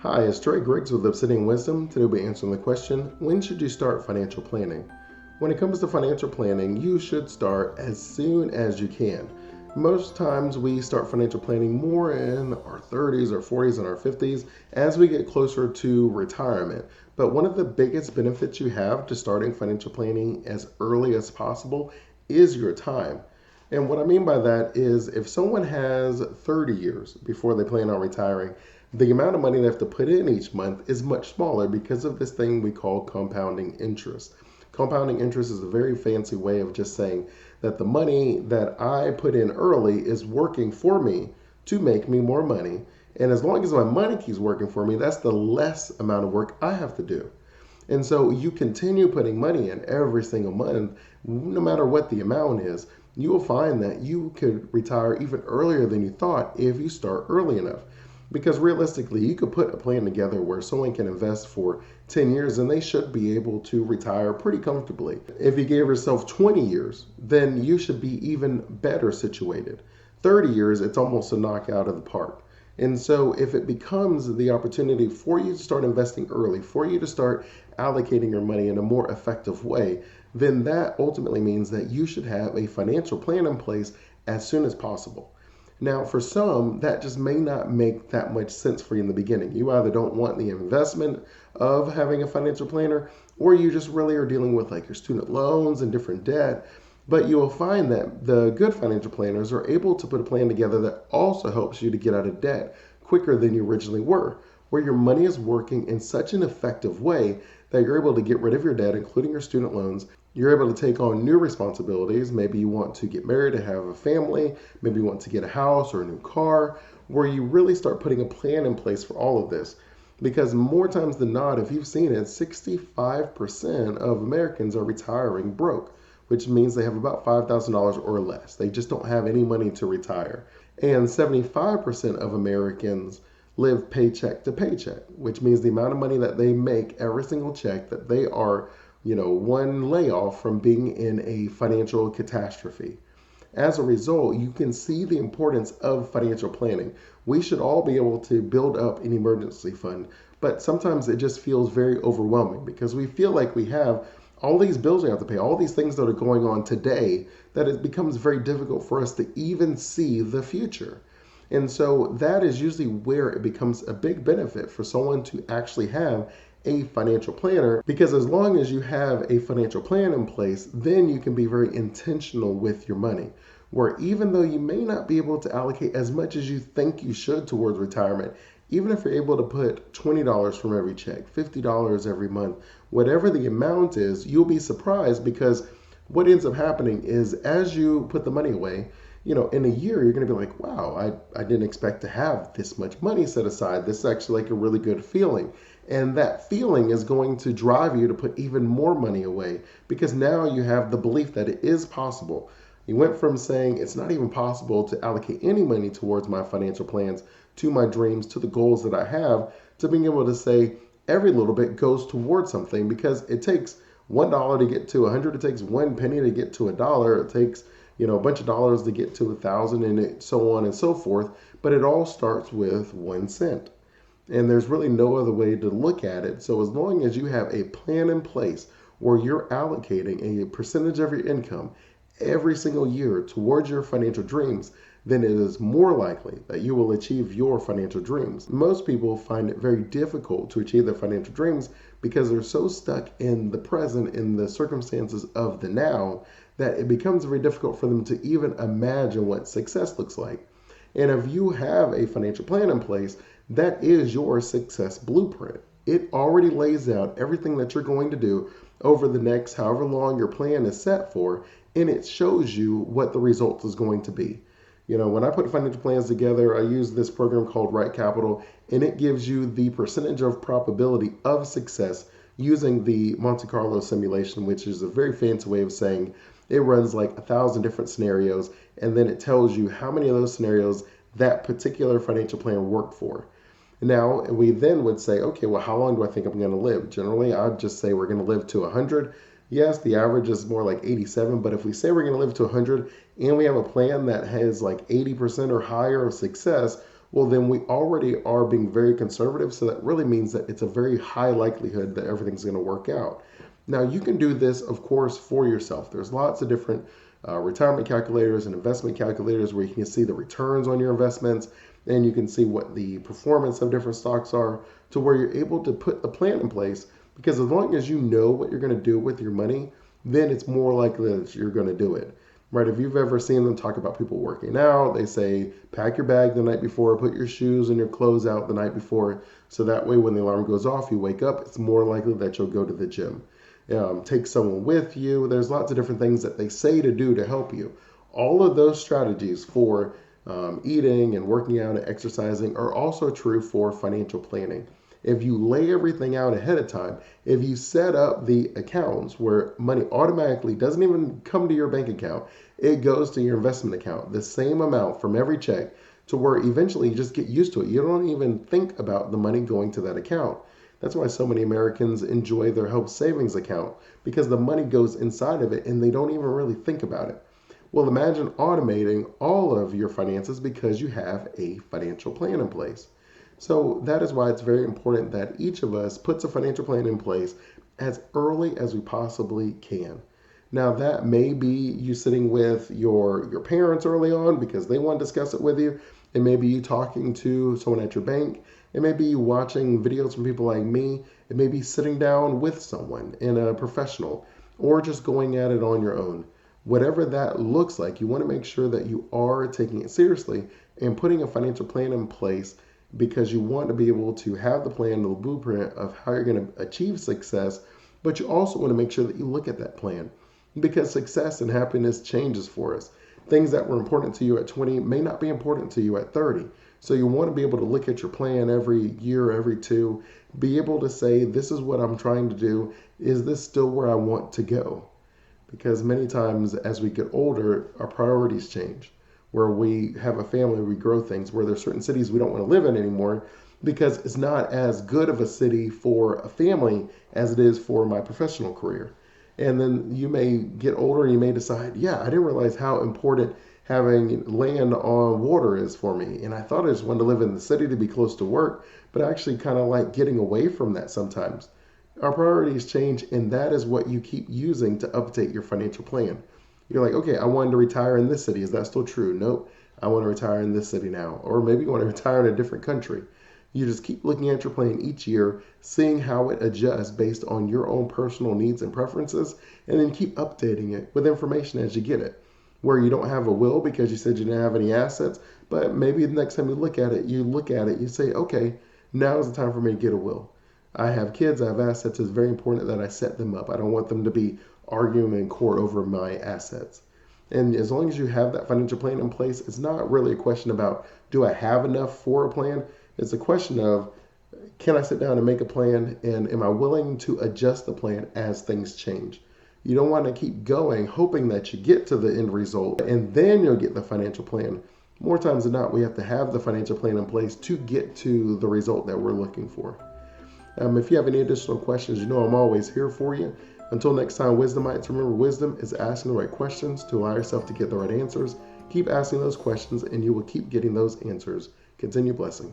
Hi, it's Trey Griggs with Obsidian Wisdom. Today we'll be answering the question, when should you start financial planning? When it comes to financial planning, you should start as soon as you can. Most times we start financial planning more in our 30s or 40s and our 50s as we get closer to retirement. But one of the biggest benefits you have to starting financial planning as early as possible is your time. And what I mean by that is if someone has 30 years before they plan on retiring, the amount of money they have to put in each month is much smaller because of this thing we call compounding interest. Compounding interest is a very fancy way of just saying that the money that I put in early is working for me to make me more money. And as long as my money keeps working for me, that's the less amount of work I have to do. And so you continue putting money in every single month, no matter what the amount is, you will find that you could retire even earlier than you thought if you start early enough. Because realistically, you could put a plan together where someone can invest for 10 years and they should be able to retire pretty comfortably. If you gave yourself 20 years, then you should be even better situated. 30 years, it's almost a knockout of the park. And so, if it becomes the opportunity for you to start investing early, for you to start allocating your money in a more effective way, then that ultimately means that you should have a financial plan in place as soon as possible. Now, for some, that just may not make that much sense for you in the beginning. You either don't want the investment of having a financial planner, or you just really are dealing with like your student loans and different debt. But you will find that the good financial planners are able to put a plan together that also helps you to get out of debt quicker than you originally were, where your money is working in such an effective way that you're able to get rid of your debt, including your student loans. You're able to take on new responsibilities. Maybe you want to get married to have a family. Maybe you want to get a house or a new car, where you really start putting a plan in place for all of this. Because more times than not, if you've seen it, 65% of Americans are retiring broke, which means they have about $5,000 or less. They just don't have any money to retire. And 75% of Americans live paycheck to paycheck, which means the amount of money that they make every single check that they are one layoff from being in a financial catastrophe. As a result, you can see the importance of financial planning. We should all be able to build up an emergency fund, but sometimes it just feels very overwhelming because we feel like we have all these bills we have to pay, all these things that are going on today, that it becomes very difficult for us to even see the future. And so that is usually where it becomes a big benefit for someone to actually have a financial planner, because as long as you have a financial plan in place, then you can be very intentional with your money. Where even though you may not be able to allocate as much as you think you should towards retirement, even if you're able to put $20 from every check, $50 every month, whatever the amount is, you'll be surprised because what ends up happening is as you put the money away, in a year, you're going to be like, wow, I didn't expect to have this much money set aside. This is actually like a really good feeling. And that feeling is going to drive you to put even more money away because now you have the belief that it is possible. You went from saying it's not even possible to allocate any money towards my financial plans, to my dreams, to the goals that I have, to being able to say every little bit goes towards something because it takes $1 to get to 100. It takes 1 penny to get to $1. It takes a bunch of dollars to get to 1,000 and so on and so forth. But it all starts with 1 cent. And there's really no other way to look at it. So as long as you have a plan in place where you're allocating a percentage of your income every single year towards your financial dreams, then it is more likely that you will achieve your financial dreams. Most people find it very difficult to achieve their financial dreams because they're so stuck in the present, in the circumstances of the now, that it becomes very difficult for them to even imagine what success looks like. And if you have a financial plan in place, that is your success blueprint. It already lays out everything that you're going to do over the next however long your plan is set for, and it shows you what the result is going to be. When I put financial plans together, I use this program called Right Capital, and it gives you the percentage of probability of success using the Monte Carlo simulation, which is a very fancy way of saying it runs like 1,000 different scenarios, and then it tells you how many of those scenarios that particular financial plan worked for. Now, we then would say, okay, well, how long do I think I'm going to live? Generally, I'd just say we're going to live to 100. Yes, the average is more like 87, but if we say we're going to live to 100 and we have a plan that has like 80% or higher of success, well, then we already are being very conservative. So that really means that it's a very high likelihood that everything's going to work out. Now, you can do this, of course, for yourself. There's lots of different retirement calculators and investment calculators where you can see the returns on your investments and you can see what the performance of different stocks are to where you're able to put the plan in place. Because as long as you know what you're going to do with your money, then it's more likely that you're going to do it. Right? If you've ever seen them talk about people working out, they say pack your bag the night before, put your shoes and your clothes out the night before, so that way when the alarm goes off, you wake up, it's more likely that you'll go to the gym. Take someone with you. There's lots of different things that they say to do to help you. All of those strategies for eating and working out and exercising are also true for financial planning. If you lay everything out ahead of time, if you set up the accounts where money automatically doesn't even come to your bank account, it goes to your investment account, the same amount from every check, to where eventually you just get used to it. You don't even think about the money going to that account. That's why so many Americans enjoy their health savings account, because the money goes inside of it and they don't even really think about it. Well, imagine automating all of your finances because you have a financial plan in place. So that is why it's very important that each of us puts a financial plan in place as early as we possibly can. Now, that may be you sitting with your parents early on because they want to discuss it with you. It may be you talking to someone at your bank. It may be you watching videos from people like me. It may be sitting down with someone in a professional or just going at it on your own. Whatever that looks like, you want to make sure that you are taking it seriously and putting a financial plan in place because you want to be able to have the plan, the blueprint of how you're going to achieve success, but you also want to make sure that you look at that plan because success and happiness changes for us. Things that were important to you at 20 may not be important to you at 30. So you want to be able to look at your plan every year, every two, be able to say, this is what I'm trying to do. Is this still where I want to go? Because many times as we get older, our priorities change. Where we have a family, we grow things, where there's certain cities we don't want to live in anymore because it's not as good of a city for a family as it is for my professional career. And then you may get older and you may decide, yeah, I didn't realize how important having land on water is for me. And I thought I just wanted to live in the city to be close to work, but I actually kind of like getting away from that sometimes. Our priorities change, and that is what you keep using to update your financial plan. You're like, okay, I wanted to retire in this city. Is that still true? Nope. I want to retire in this city now. Or maybe you want to retire in a different country. You just keep looking at your plan each year, seeing how it adjusts based on your own personal needs and preferences, and then keep updating it with information as you get it. Where you don't have a will because you said you didn't have any assets, but maybe the next time you look at it, you say, okay, now is the time for me to get a will. I have kids, I have assets. It's very important that I set them up. I don't want them to be arguing in court over my assets. And as long as you have that financial plan in place, it's not really a question about do I have enough for a plan? It's a question of can I sit down and make a plan and am I willing to adjust the plan as things change? You don't want to keep going hoping that you get to the end result and then you'll get the financial plan. More times than not, we have to have the financial plan in place to get to the result that we're looking for. If you have any additional questions, you know I'm always here for you. Until next time, Wisdomites, remember wisdom is asking the right questions to allow yourself to get the right answers. Keep asking those questions and you will keep getting those answers. Continue blessing.